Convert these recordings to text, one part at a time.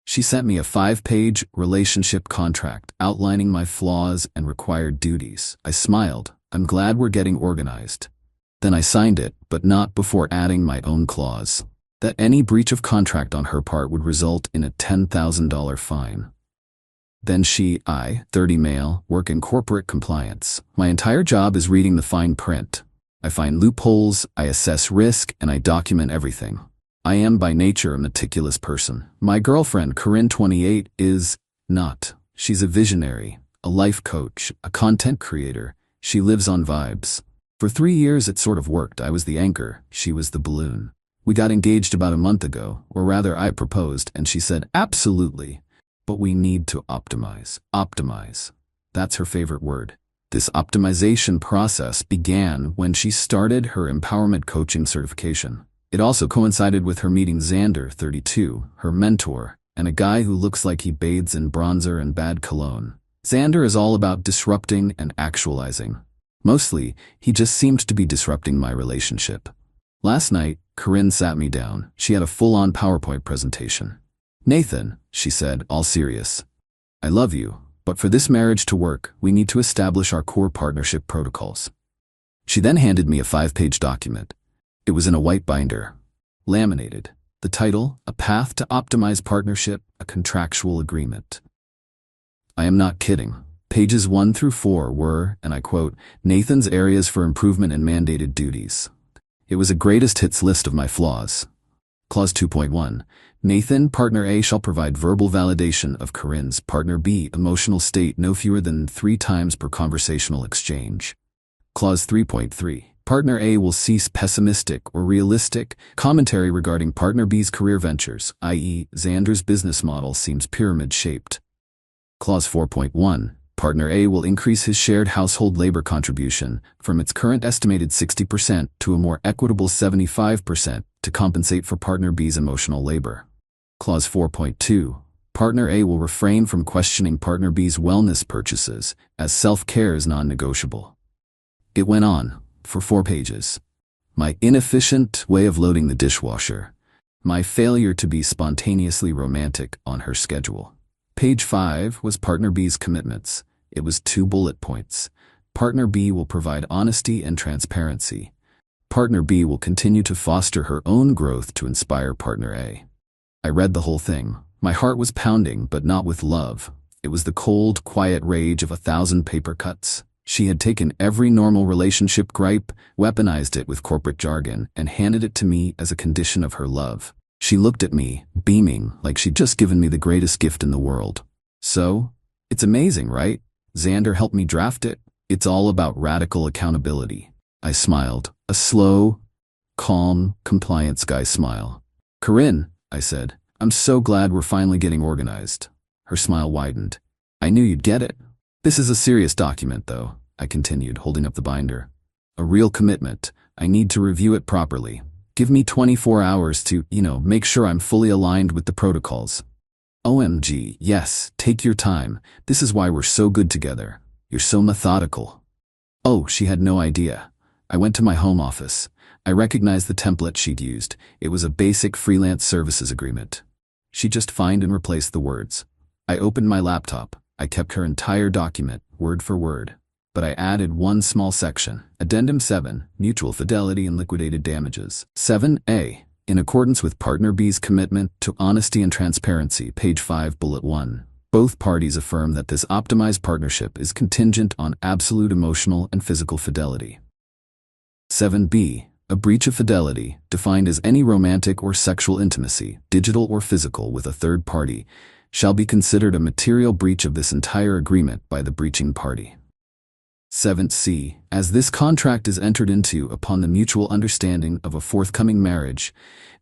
She sent me a 5-page relationship contract outlining my flaws and required duties. I smiled. I'm glad we're getting organized. Then I signed it, but not before adding my own clause that any breach of contract on her part would result in a $10,000 fine. Then I, 30 male, work in corporate compliance. My entire job is reading the fine print. I find loopholes, I assess risk, and I document everything. I am by nature a meticulous person. My girlfriend, Corinne, 28, is not. She's a visionary, a life coach, a content creator. She lives on vibes. For 3 years it sort of worked. I was the anchor, she was the balloon. We got engaged about a month ago, or rather I proposed, and she said, absolutely. But we need to optimize. Optimize. That's her favorite word. This optimization process began when she started her empowerment coaching certification. It also coincided with her meeting Xander, 32, her mentor, and a guy who looks like he bathes in bronzer and bad cologne. Xander is all about disrupting and actualizing. Mostly, he just seemed to be disrupting my relationship. Last night, Corinne sat me down. She had a full-on PowerPoint presentation. Nathan, she said, all serious. I love you, but for this marriage to work, we need to establish our core partnership protocols. She then handed me a 5-page document. It was in a white binder, laminated. The title, A Path to Optimize Partnership, a Contractual Agreement. I am not kidding. Pages 1 through 4 were, and I quote, Nathan's areas for improvement and mandated duties. It was a greatest hits list of my flaws. Clause 2.1. Nathan, partner A, shall provide verbal validation of Corinne's, partner B, emotional state no fewer than 3 times per conversational exchange. Clause 3.3. Partner A will cease pessimistic or realistic commentary regarding partner B's career ventures, i.e., Xander's business model seems pyramid-shaped. Clause 4.1. Partner A will increase his shared household labor contribution from its current estimated 60% to a more equitable 75% to compensate for partner B's emotional labor. Clause 4.2. Partner A will refrain from questioning partner B's wellness purchases, as self-care is non-negotiable. It went on for 4 pages. My inefficient way of loading the dishwasher. My failure to be spontaneously romantic on her schedule. Page 5 was partner B's commitments. It was 2 bullet points. Partner B will provide honesty and transparency. Partner B will continue to foster her own growth to inspire partner A. I read the whole thing. My heart was pounding, but not with love. It was the cold, quiet rage of 1,000 paper cuts. She had taken every normal relationship gripe, weaponized it with corporate jargon, and handed it to me as a condition of her love. She looked at me, beaming, like she'd just given me the greatest gift in the world. So, it's amazing, right? Xander helped me draft it. It's all about radical accountability. I smiled, a slow, calm, compliance guy smile. Corinne, I said, I'm so glad we're finally getting organized. Her smile widened. I knew you'd get it. This is a serious document, though, I continued, holding up the binder. A real commitment. I need to review it properly. Give me 24 hours to, make sure I'm fully aligned with the protocols. OMG, yes, take your time. This is why we're so good together. You're so methodical. Oh, she had no idea. I went to my home office. I recognized the template she'd used. It was a basic freelance services agreement. She just found and replaced the words. I opened my laptop. I kept her entire document, word for word. But I added one small section. Addendum 7, Mutual Fidelity and Liquidated Damages. 7A. In accordance with partner B's commitment to honesty and transparency, page 5, bullet 1. Both parties affirm that this optimized partnership is contingent on absolute emotional and physical fidelity. 7B. A breach of fidelity, defined as any romantic or sexual intimacy, digital or physical, with a third party, shall be considered a material breach of this entire agreement by the breaching party. 7C. As this contract is entered into upon the mutual understanding of a forthcoming marriage,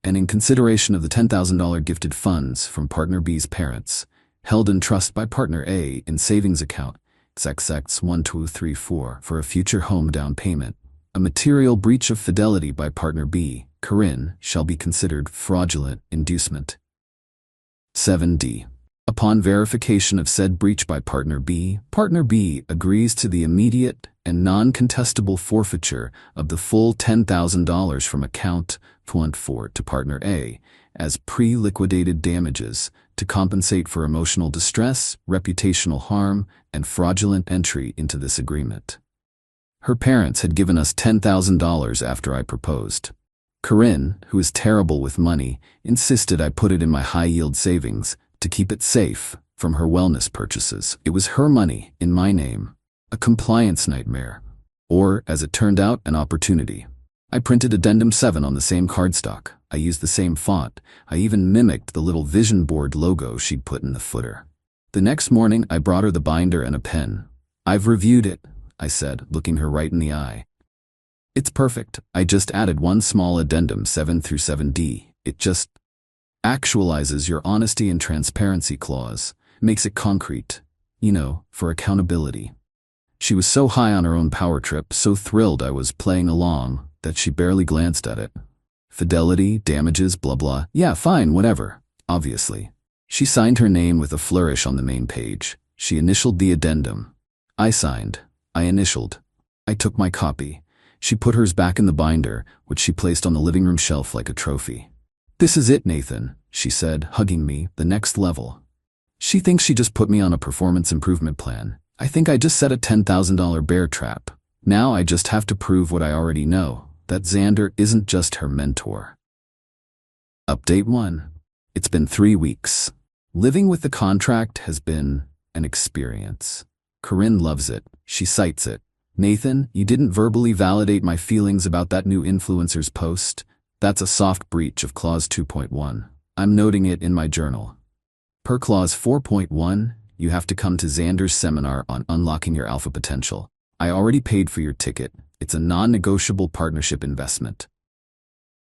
and in consideration of the $10,000 gifted funds from partner B's parents, held in trust by partner A in savings account XXX1234 for a future home down payment, a material breach of fidelity by partner B, Corinne, shall be considered fraudulent inducement. 7D. Upon verification of said breach by partner B agrees to the immediate and non-contestable forfeiture of the full $10,000 from account 4 to partner A as pre-liquidated damages to compensate for emotional distress, reputational harm, and fraudulent entry into this agreement. Her parents had given us $10,000 after I proposed. Corinne, who is terrible with money, insisted I put it in my high-yield savings to keep it safe from her wellness purchases. It was her money, in my name. A compliance nightmare. Or, as it turned out, an opportunity. I printed Addendum 7 on the same cardstock. I used the same font. I even mimicked the little vision board logo she'd put in the footer. The next morning, I brought her the binder and a pen. "I've reviewed it," I said, looking her right in the eye. "It's perfect. I just added one small addendum 7 through 7D. It just actualizes your honesty and transparency clause, makes it concrete, for accountability." She was so high on her own power trip, so thrilled I was playing along, that she barely glanced at it. Fidelity, damages, blah blah. Yeah, fine, whatever, obviously. She signed her name with a flourish on the main page. She initialed the addendum. I signed. I initialed. I took my copy. She put hers back in the binder, which she placed on the living room shelf like a trophy. "This is it, Nathan," she said, hugging me, "the next level." She thinks she just put me on a performance improvement plan. I think I just set a $10,000 bear trap. Now I just have to prove what I already know, that Xander isn't just her mentor. Update 1. It's been 3 weeks. Living with the contract has been an experience. Corinne loves it. She cites it. "Nathan, you didn't verbally validate my feelings about that new influencer's post. That's a soft breach of Clause 2.1. I'm noting it in my journal. Per Clause 4.1, you have to come to Xander's seminar on unlocking your alpha potential. I already paid for your ticket. It's a non-negotiable partnership investment."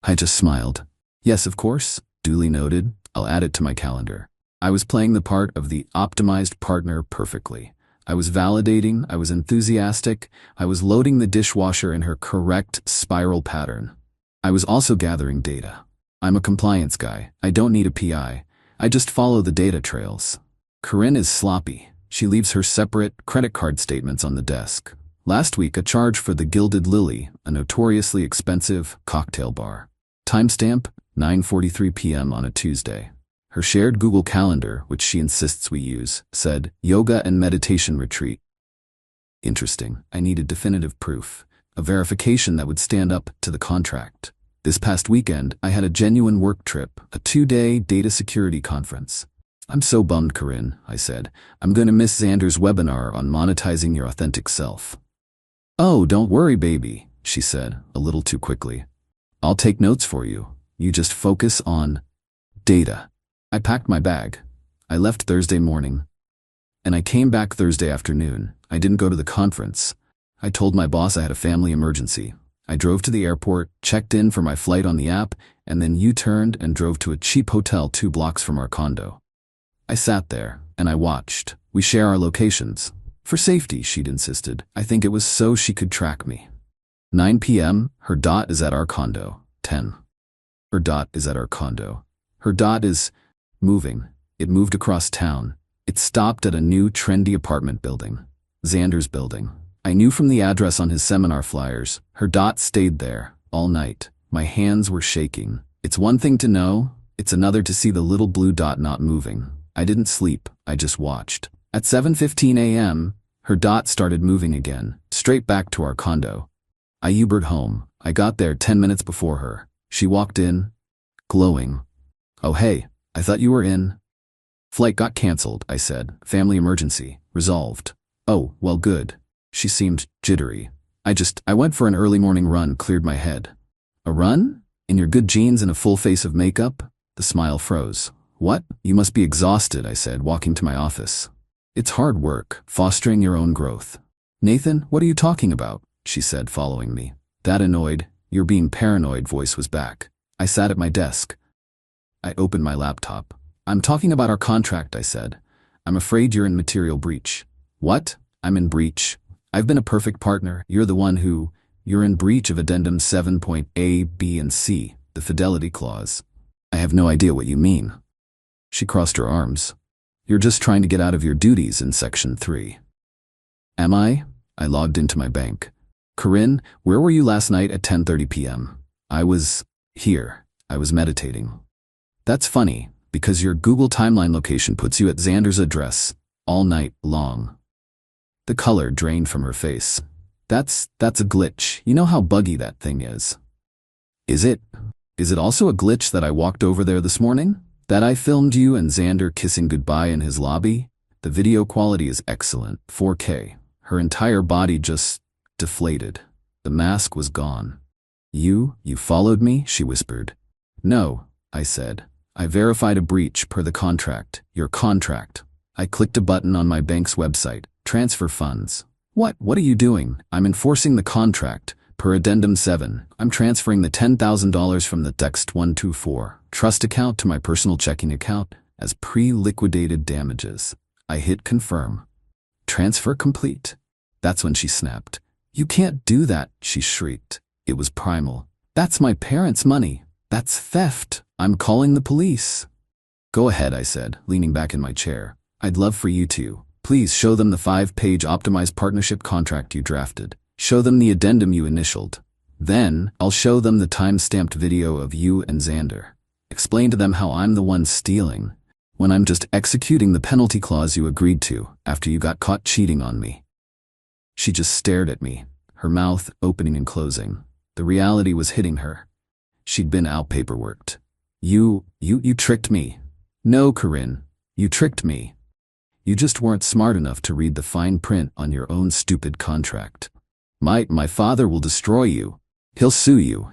I just smiled. "Yes, of course. Duly noted. I'll add it to my calendar." I was playing the part of the optimized partner perfectly. I was validating, I was enthusiastic, I was loading the dishwasher in her correct spiral pattern. I was also gathering data. I'm a compliance guy. I don't need a PI. I just follow the data trails. Corinne is sloppy. She leaves her separate credit card statements on the desk. Last week, a charge for the Gilded Lily, a notoriously expensive cocktail bar. Timestamp, 9:43 p.m. on a Tuesday. Her shared Google Calendar, which she insists we use, said, "Yoga and meditation retreat." Interesting. I needed definitive proof, a verification that would stand up to the contract. This past weekend, I had a genuine work trip, a 2-day data security conference. "I'm so bummed, Corinne," I said. "I'm going to miss Xander's webinar on monetizing your authentic self." "Oh, don't worry, baby," she said, a little too quickly. "I'll take notes for you. You just focus on data." I packed my bag. I left Thursday morning. And I came back Thursday afternoon. I didn't go to the conference. I told my boss I had a family emergency. I drove to the airport, checked in for my flight on the app, and then U-turned and drove to a cheap hotel 2 blocks from our condo. I sat there, and I watched. We share our locations. For safety, she'd insisted. I think it was so she could track me. 9 p.m., her dot is at our condo. 10. Her dot is at our condo. Her dot is moving. It moved across town. It stopped at a new, trendy apartment building. Xander's building. I knew from the address on his seminar flyers. Her dot stayed there, all night. My hands were shaking. It's one thing to know, it's another to see the little blue dot not moving. I didn't sleep, I just watched. At 7:15 a.m., her dot started moving again, straight back to our condo. I Ubered home. I got there 10 minutes before her. She walked in, glowing. "Oh hey, I thought you were in." "Flight got canceled," I said. "Family emergency. Resolved." "Oh, well good." She seemed jittery. I went for an early morning run, cleared my head." "A run? In your good jeans and a full face of makeup?" The smile froze. "What? You must be exhausted," I said, walking to my office. "It's hard work, fostering your own growth." "Nathan, what are you talking about?" she said, following me. That annoyed, "You're being paranoid" voice was back. I sat at my desk. I opened my laptop. "I'm talking about our contract," I said. "I'm afraid you're in material breach." "What? I'm in breach? I've been a perfect partner. You're the one who... You're in breach of Addendum 7.A, B, and C, the fidelity clause." "I have no idea what you mean." She crossed her arms. "You're just trying to get out of your duties in Section 3. "Am I?" I logged into my bank. "Corinne, where were you last night at 10:30 p.m. "I was here. I was meditating." "That's funny. Because your Google timeline location puts you at Xander's address all night long. The color drained from her face. That's a glitch. You know how buggy that thing is. Is it? Is it also a glitch that I walked over there this morning? That I filmed you and Xander kissing goodbye in his lobby? The video quality is excellent, 4K. Her entire body just deflated. The mask was gone. You followed me? She whispered. No, I said. I verified a breach per the contract. Your contract. I clicked a button on my bank's website. Transfer funds. What are you doing? I'm enforcing the contract. Per Addendum 7, I'm transferring the $10,000 from the Dext124 trust account to my personal checking account as pre-liquidated damages. I hit confirm. Transfer complete. That's when she snapped. You can't do that, she shrieked. It was primal. That's my parents' money. That's theft. I'm calling the police. Go ahead, I said, leaning back in my chair. I'd love for you to. Please show them the 5-page optimized partnership contract you drafted. Show them the addendum you initialed. Then, I'll show them the time-stamped video of you and Xander. Explain to them how I'm the one stealing, when I'm just executing the penalty clause you agreed to after you got caught cheating on me. She just stared at me, her mouth opening and closing. The reality was hitting her. She'd been out-paperworked. You tricked me. No, Corinne, you tricked me. You just weren't smart enough to read the fine print on your own stupid contract. My father will destroy you. He'll sue you.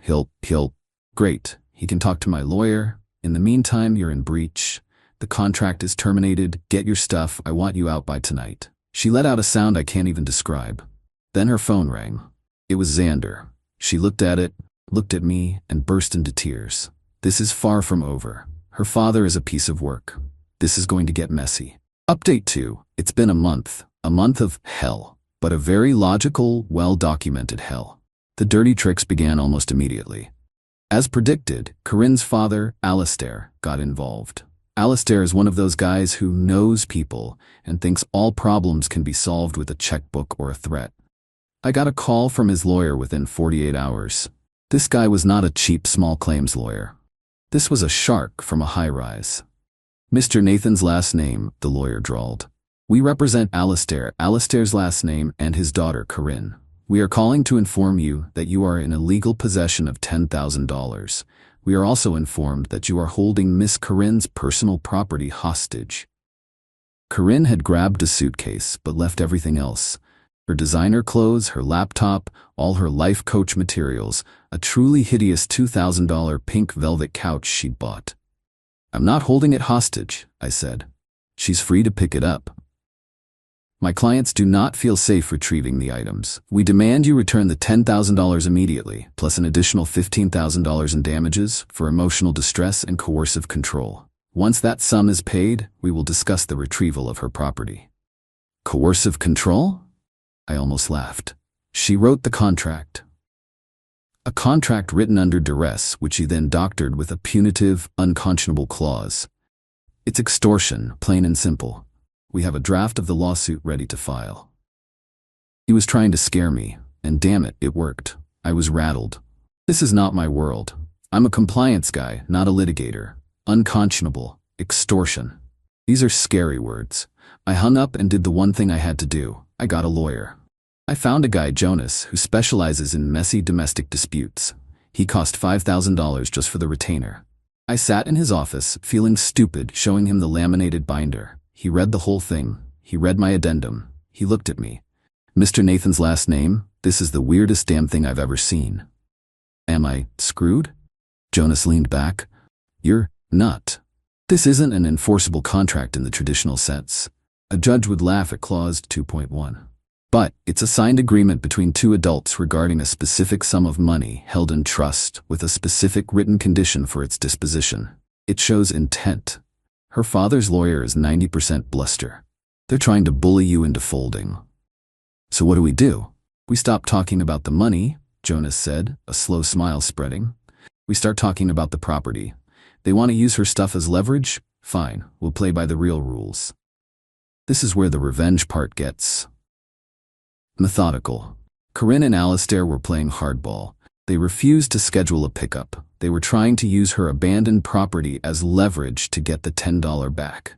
Great. He can talk to my lawyer. In the meantime, you're in breach. The contract is terminated. Get your stuff. I want you out by tonight. She let out a sound I can't even describe. Then her phone rang. It was Xander. She looked at it, looked at me, and burst into tears. This is far from over. Her father is a piece of work. This is going to get messy. Update 2. It's been a month of hell. But a very logical, well-documented hell. The dirty tricks began almost immediately. As predicted, Corinne's father, Alistair, got involved. Alistair is one of those guys who knows people and thinks all problems can be solved with a checkbook or a threat. I got a call from his lawyer within 48 hours. This guy was not a cheap small claims lawyer. This was a shark from a high-rise. Mr. Nathan's last name, the lawyer drawled. We represent Alistair, Alistair's last name, and his daughter, Corinne. We are calling to inform you that you are in illegal possession of $10,000. We are also informed that you are holding Miss Corinne's personal property hostage. Corinne had grabbed a suitcase, but left everything else. Her designer clothes, her laptop, all her life coach materials, a truly hideous $2,000 pink velvet couch she'd bought. I'm not holding it hostage, I said. She's free to pick it up. My clients do not feel safe retrieving the items. We demand you return the $10,000 immediately, plus an additional $15,000 in damages for emotional distress and coercive control. Once that sum is paid, we will discuss the retrieval of her property. Coercive control? I almost laughed. She wrote the contract. A contract written under duress, which she then doctored with a punitive, unconscionable clause. It's extortion, plain and simple. We have a draft of the lawsuit ready to file. He was trying to scare me, and damn it, it worked. I was rattled. This is not my world. I'm a compliance guy, not a litigator. Unconscionable. Extortion. These are scary words. I hung up and did the one thing I had to do. I got a lawyer. I found a guy, Jonas, who specializes in messy domestic disputes. He cost $5,000 just for the retainer. I sat in his office, feeling stupid, showing him the laminated binder. He read the whole thing. He read my addendum. He looked at me. Mr. Nathan's last name? This is the weirdest damn thing I've ever seen. Am I screwed? Jonas leaned back. You're not. This isn't an enforceable contract in the traditional sense. A judge would laugh at Clause 2.1. But it's a signed agreement between two adults regarding a specific sum of money held in trust with a specific written condition for its disposition. It shows intent. Her father's lawyer is 90% bluster. They're trying to bully you into folding. So what do? We stop talking about the money, Jonas said, a slow smile spreading. We start talking about the property. They want to use her stuff as leverage? Fine, we'll play by the real rules. This is where the revenge part gets methodical. Corinne and Alistair were playing hardball. They refused to schedule a pickup. They were trying to use her abandoned property as leverage to get the $10 back.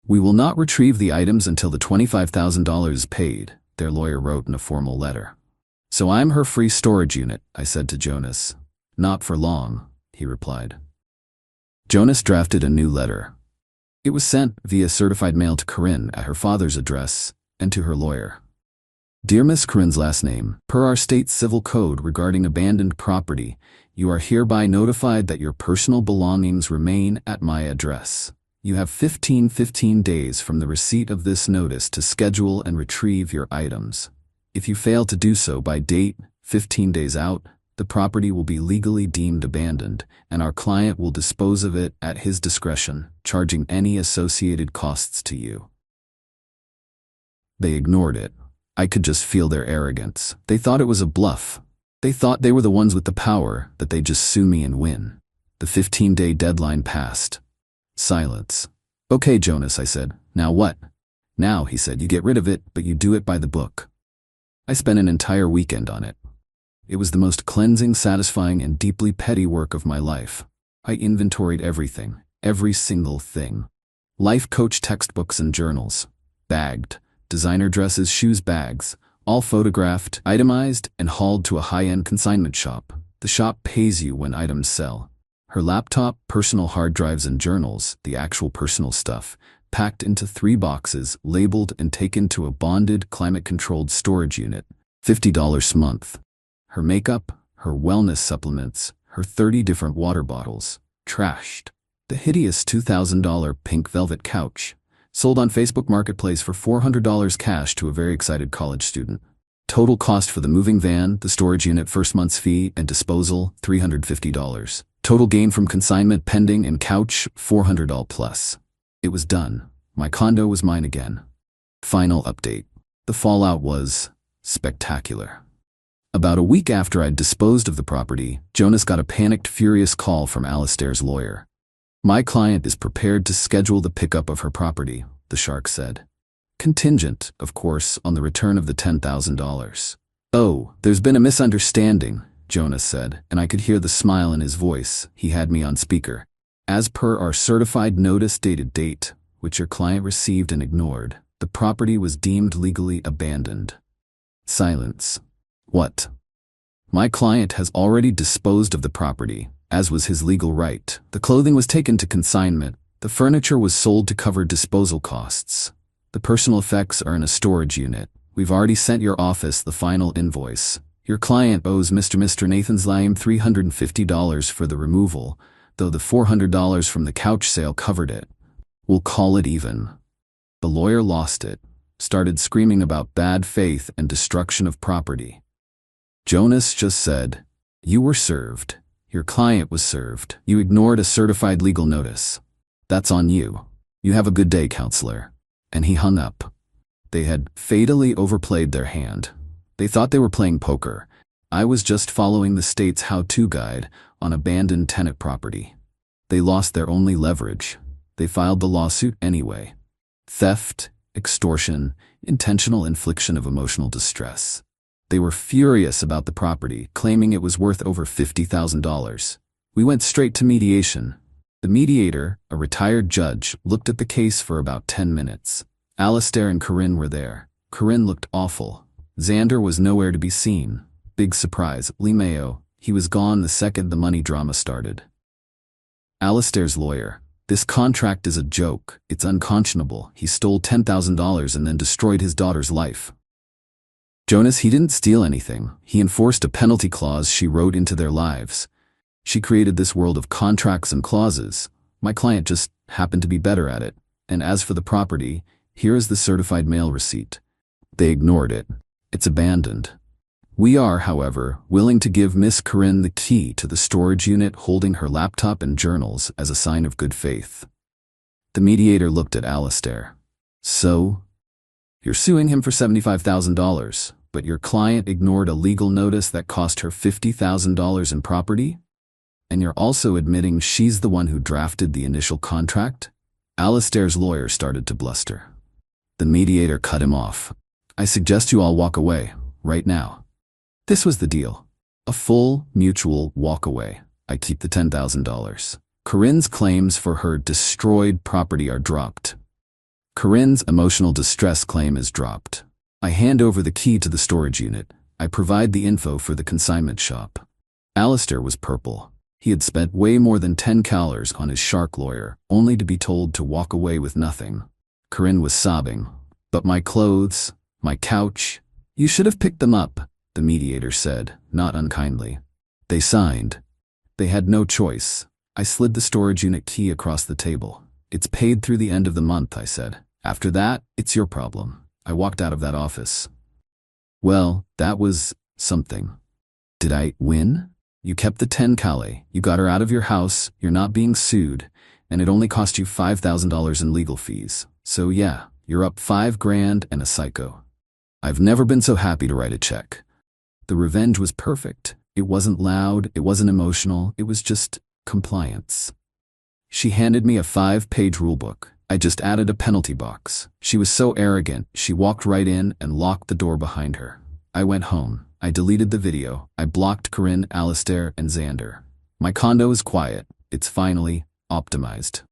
"We will not retrieve the items until the $25,000 is paid," their lawyer wrote in a formal letter. "So I'm her free storage unit," I said to Jonas. "Not for long," he replied. Jonas drafted a new letter. It was sent via certified mail to Corinne at her father's address and to her lawyer. "Dear Miss Corinne's last name, per our state civil code regarding abandoned property, you are hereby notified that your personal belongings remain at my address. You have 15 days from the receipt of this notice to schedule and retrieve your items. If you fail to do so by date 15 days out, the property will be legally deemed abandoned, and our client will dispose of it at his discretion, charging any associated costs to you." They ignored it. I could just feel their arrogance. They thought it was a bluff. They thought they were the ones with the power, that they'd just sue me and win. The 15-day deadline passed. Silence. "Okay, Jonas," I said. "Now what?" "Now," he said, "you get rid of it, but you do it by the book." I spent an entire weekend on it. It was the most cleansing, satisfying, and deeply petty work of my life. I inventoried everything, every single thing. Life coach textbooks and journals. Bagged. Designer dresses, shoes, bags. All photographed, itemized, and hauled to a high-end consignment shop. The shop pays you when items sell. Her laptop, personal hard drives, and journals, the actual personal stuff, packed into 3 boxes, labeled, and taken to a bonded, climate-controlled storage unit. $50 a month. Her makeup, her wellness supplements, her 30 different water bottles, trashed. The hideous $2,000 pink velvet couch, sold on Facebook Marketplace for $400 cash to a very excited college student. Total cost for the moving van, the storage unit, first month's fee, and disposal, $350. Total gain from consignment, pending, and couch, $400 plus. It was done. My condo was mine again. Final update. The fallout was spectacular. About a week after I'd disposed of the property, Jonas got a panicked, furious call from Alistair's lawyer. "My client is prepared to schedule the pickup of her property," the shark said. "Contingent, of course, on the return of the $10,000. "Oh, there's been a misunderstanding," Jonas said, and I could hear the smile in his voice. He had me on speaker. "As per our certified notice dated date, which your client received and ignored, the property was deemed legally abandoned." Silence. "What?" "My client has already disposed of the property, as was his legal right. The clothing was taken to consignment. The furniture was sold to cover disposal costs. The personal effects are in a storage unit. We've already sent your office the final invoice. Your client owes Mr. Nathan Zlaim $350 for the removal, though the $400 from the couch sale covered it. We'll call it even." The lawyer lost it, started screaming about bad faith and destruction of property. Jonas just said, "You were served. Your client was served. You ignored a certified legal notice. That's on you. You have a good day, counselor." And he hung up. They had fatally overplayed their hand. They thought they were playing poker. I was just following the state's how-to guide on abandoned tenant property. They lost their only leverage. They filed the lawsuit anyway. Theft, extortion, intentional infliction of emotional distress. They were furious about the property, claiming it was worth over $50,000. We went straight to mediation. The mediator, a retired judge, looked at the case for about 10 minutes. Alistair and Corinne were there. Corinne looked awful. Xander was nowhere to be seen. Big surprise, Lee Mayo. He was gone the second the money drama started. Alistair's lawyer. "This contract is a joke. It's unconscionable. He stole $10,000 and then destroyed his daughter's life." Jonas, he didn't steal anything. He enforced a penalty clause she wrote into their lives. She created this world of contracts and clauses. My client just happened to be better at it. And as for the property, here is the certified mail receipt. They ignored it. It's abandoned. We are, however, willing to give Miss Corinne the key to the storage unit holding her laptop and journals as a sign of good faith. The mediator looked at Alistair. "So? You're suing him for $75,000, but your client ignored a legal notice that cost her $50,000 in property? And you're also admitting she's the one who drafted the initial contract?" Alistair's lawyer started to bluster. The mediator cut him off. "I suggest you all walk away, right now. This was the deal. A full, mutual walk-away. I keep the $10,000. Corinne's claims for her destroyed property are dropped. Corinne's emotional distress claim is dropped. I hand over the key to the storage unit. I provide the info for the consignment shop. Alistair was purple. He had spent way more than $10 on his shark lawyer, only to be told to walk away with nothing. Corinne was sobbing. But my clothes, my couch, you should have picked them up, the mediator said, not unkindly. They signed. They had no choice. I slid the storage unit key across the table. It's paid through the end of the month, I said. After that, it's your problem. I walked out of that office. Well, that was something. Did I win? You kept the $10,000, you got her out of your house, you're not being sued, and it only cost you $5,000 in legal fees. So yeah, you're up $5,000 and a psycho. I've never been so happy to write a check. The revenge was perfect. It wasn't loud, it wasn't emotional, it was just compliance. She handed me a 5-page rulebook. I just added a penalty box. She was so arrogant, she walked right in and locked the door behind her. I went home. I deleted the video. I blocked Corinne, Alistair, and Xander. My condo is quiet. It's finally optimized.